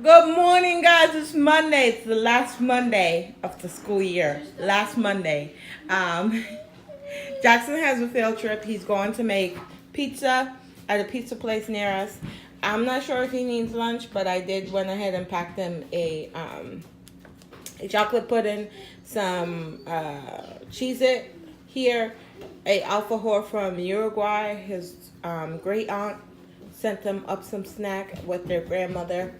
Good morning, guys. It's Monday. It's the last Monday of the school year. Last Monday. Um, Jackson has a field trip. He's going to make pizza at a pizza place near us. I'm not sure if he needs lunch, but I did went ahead and packed him a chocolate pudding, some Cheez-It here, a alfajor from Uruguay. His great aunt sent them up some snack with their grandmother,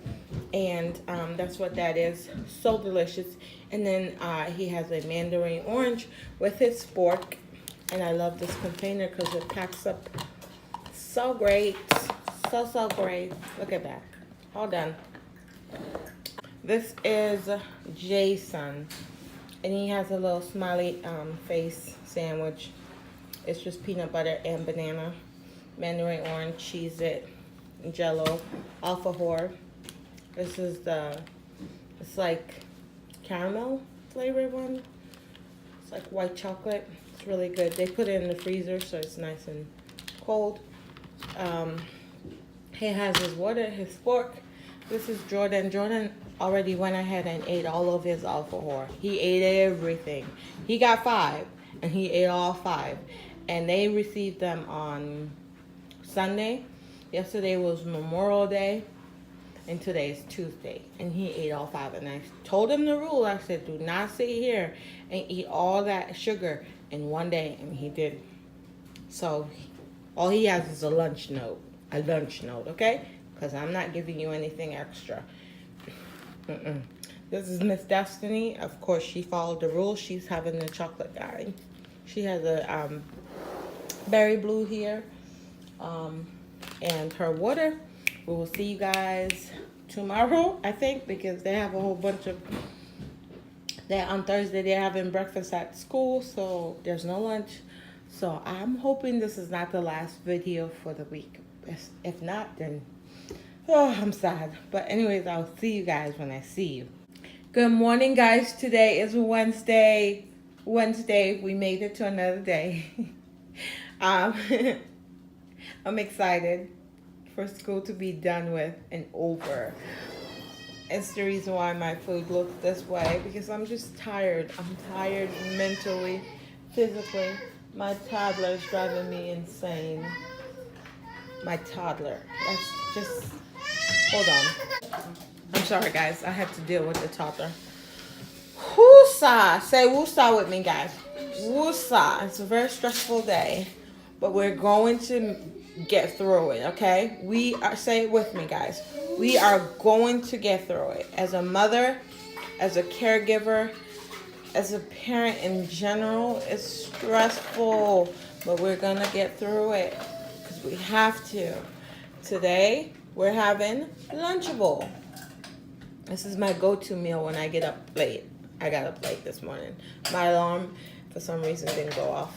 and that's what that is. So delicious. And then he has a mandarin orange with his fork, and I love this container because it packs up so great. So great. Look at that. All done. This is Jason, and he has a little smiley face sandwich. It's just peanut butter and banana, mandarin orange, Cheez-It, Jello, alfajor. This is it's like caramel flavored one. It's like white chocolate. It's really good. They put it in the freezer so it's nice and cold. He has his water, his fork. This is Jordan. Jordan already went ahead and ate all of his alfajor. He ate everything. He got 5, and he ate all 5. And they received them on Sunday. Yesterday was Memorial Day, and today is Tuesday. And he ate all 5. And I told him the rule. I said, do not sit here and eat all that sugar in one day. And he did. So all he has is a lunch note, okay? Because I'm not giving you anything extra. This is Miss Destiny. Of course, she followed the rules. She's having the chocolate guy. She has a berry blue here, and her water. We will see you guys tomorrow, I think, because they have a whole bunch of. On Thursday they're having breakfast at school, so there's no lunch. So I'm hoping this is not the last video for the week. If not, then I'm sad. But anyways, I'll see you guys when I see you. Good morning, guys. Today is Wednesday. We made it to another day. I'm excited for school to be done with and over. It's the reason why my food looks this way, because I'm just tired. I'm tired mentally, physically. My toddler is driving me insane. My toddler. That's just... Hold on. I'm sorry, guys. I have to deal with the toddler. Woosa. Say woosa with me, guys. Woosa. It's a very stressful day, but we're going to get through it, okay? Say it with me, guys. We are going to get through it. As a mother, as a caregiver, as a parent in general, it's stressful, but we're gonna get through it because we have to. Today, we're having Lunchable. This is my go-to meal when I get up late. I got up late this morning. My alarm, for some reason, didn't go off.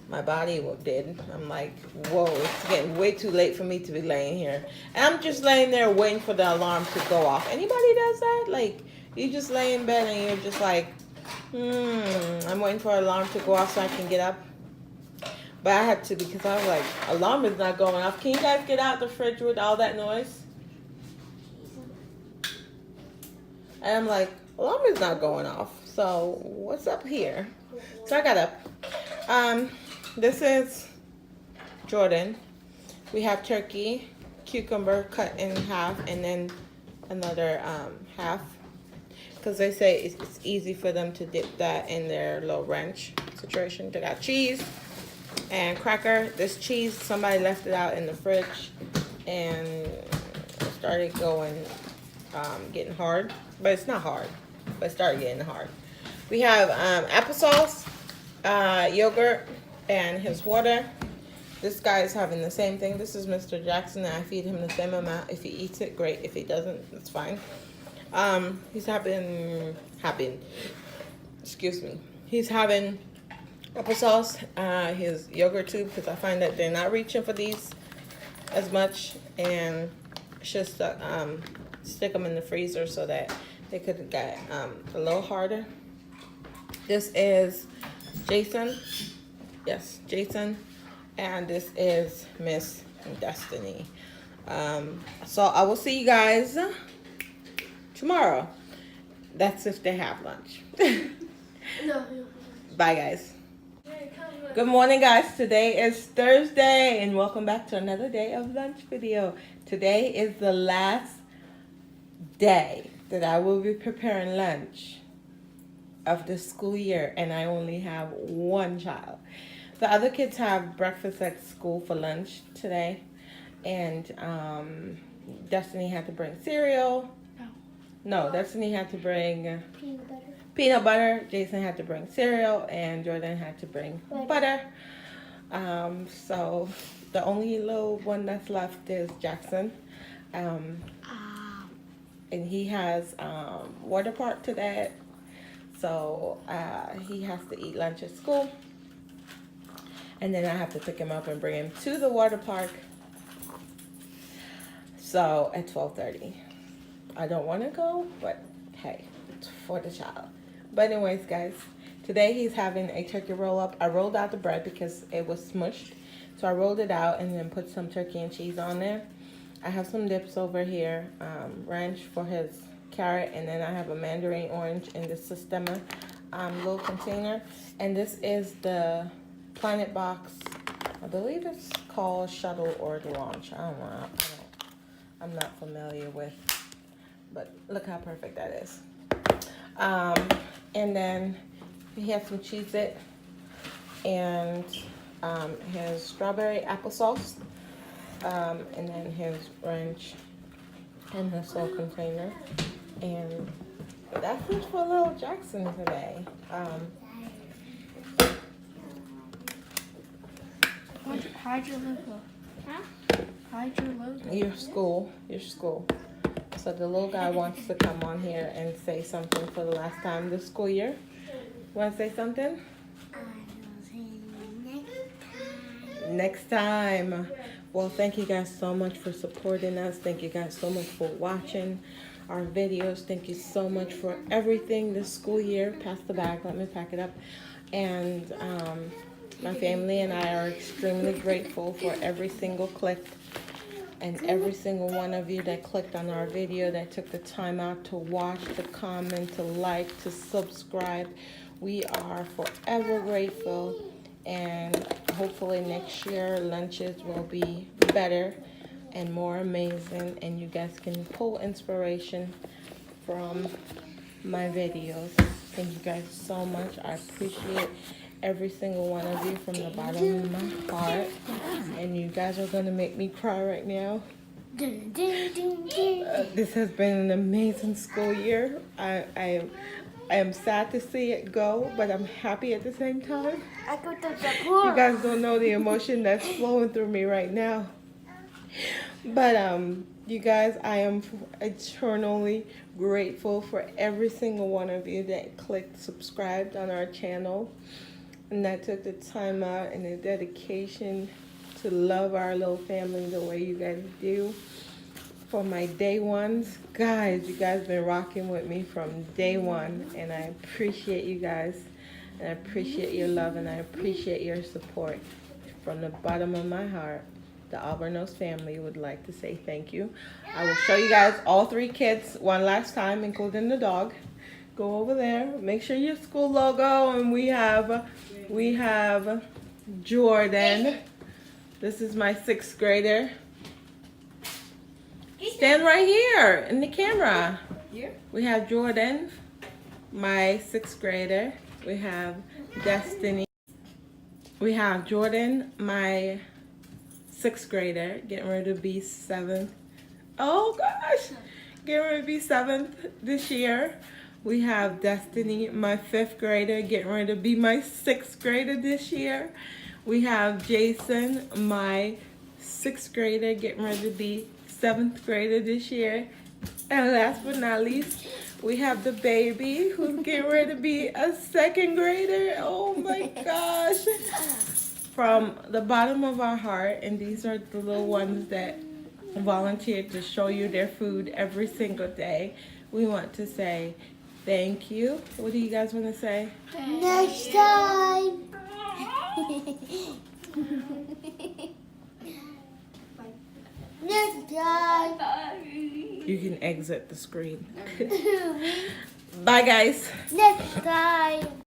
My body did. I'm like, whoa, it's getting way too late for me to be laying here. And I'm just laying there waiting for the alarm to go off. Anybody does that? Like, you just lay in bed and you're just like, I'm waiting for an alarm to go off so I can get up. But I had to, because I was like, alarm is not going off. Can you guys get out the fridge with all that noise? And I'm like, alarm is not going off. So what's up here? So I got up. This is Jordan. We have turkey, cucumber cut in half, and then another half. Because they say it's easy for them to dip that in their little ranch situation. They got cheese and cracker. This cheese, somebody left it out in the fridge and it started getting hard. But it's not hard, but it started getting hard. We have applesauce, yogurt, and his water. This guy is having the same thing. This is Mr. Jackson, and I feed him the same amount. If he eats it, great. If he doesn't, it's fine. He's having applesauce, his yogurt too, because I find that they're not reaching for these as much, and just stick them in the freezer so that they could get a little harder. This is Jason. Yes, Jason. And this is Miss Destiny. So I will see you guys tomorrow. That's if they have lunch. No. Bye, guys. Good morning, guys. Today is Thursday, and welcome back to another day of lunch video. Today is the last day that I will be preparing lunch of the school year, and I only have one child. The other kids have breakfast at school for lunch today, and Destiny had to bring cereal. No, Destiny had to bring peanut butter. Jason had to bring cereal, and Jordan had to bring butter. So the only little one that's left is Jaxson. And he has water park today, so he has to eat lunch at school. And then I have to pick him up and bring him to the water park. So at 12:30. I don't want to go, but hey, it's for the child. But anyways, guys, today he's having a turkey roll up. I rolled out the bread because it was smushed. So I rolled it out and then put some turkey and cheese on there. I have some dips over here, ranch for his carrot, and then I have a mandarin orange in the Sistema little container. And this is the Planet Box. I believe it's called Shuttle or the Launch. I don't know. I'm not familiar with. But look how perfect that is. And then he has some Cheez-It and his strawberry applesauce. And then his ranch in his little container. And that's it for little Jaxson today. Hide your logo. Huh? Hide your logo. Your school. So the little guy wants to come on here and say something for the last time this school year. Want to say something? I will say Next time. Well, thank you guys so much for supporting us. Thank you guys so much for watching our videos. Thank you so much for everything this school year. Pass the bag. Let me pack it up. And my family and I are extremely grateful for every single click and every single one of you that clicked on our video, that took the time out to watch, to comment, to like, to subscribe. We are forever grateful, and hopefully next year lunches will be better and more amazing, and you guys can pull inspiration from my videos. Thank you guys so much. I appreciate every single one of you from the bottom of my heart. And you guys are going to make me cry right now. This has been an amazing school year. I am sad to see it go, but I'm happy at the same time. You guys don't know the emotion that's flowing through me right now. But you guys, I am eternally grateful for every single one of you that clicked subscribed on our channel, and that took the time out and the dedication to love our little family the way you guys do. For my day ones, guys, you guys been rocking with me from day one, and I appreciate you guys, and I appreciate your love, and I appreciate your support. From the bottom of my heart, the Albornoz family would like to say thank you. I will show you guys all three kids one last time, including the dog. Go over there, make sure your school logo, and we have Jordan. This is my 6th grader. Stand right here in the camera. Here? We have Jordan, my 6th grader. We have Destiny. We have Jordan, my 6th grader, getting ready to be 7th. Oh gosh, getting ready to be 7th this year. We have Destiny, my 5th grader, getting ready to be my 6th grader this year. We have Jason, my 6th grader, getting ready to be 7th grader this year. And last but not least, we have the baby who's getting ready to be a 2nd grader. Oh my gosh. From the bottom of our heart, and these are the little ones that volunteered to show you their food every single day. We want to say thank you. What do you guys want to say? Next time. Next time. You can exit the screen. Bye, guys. Next time.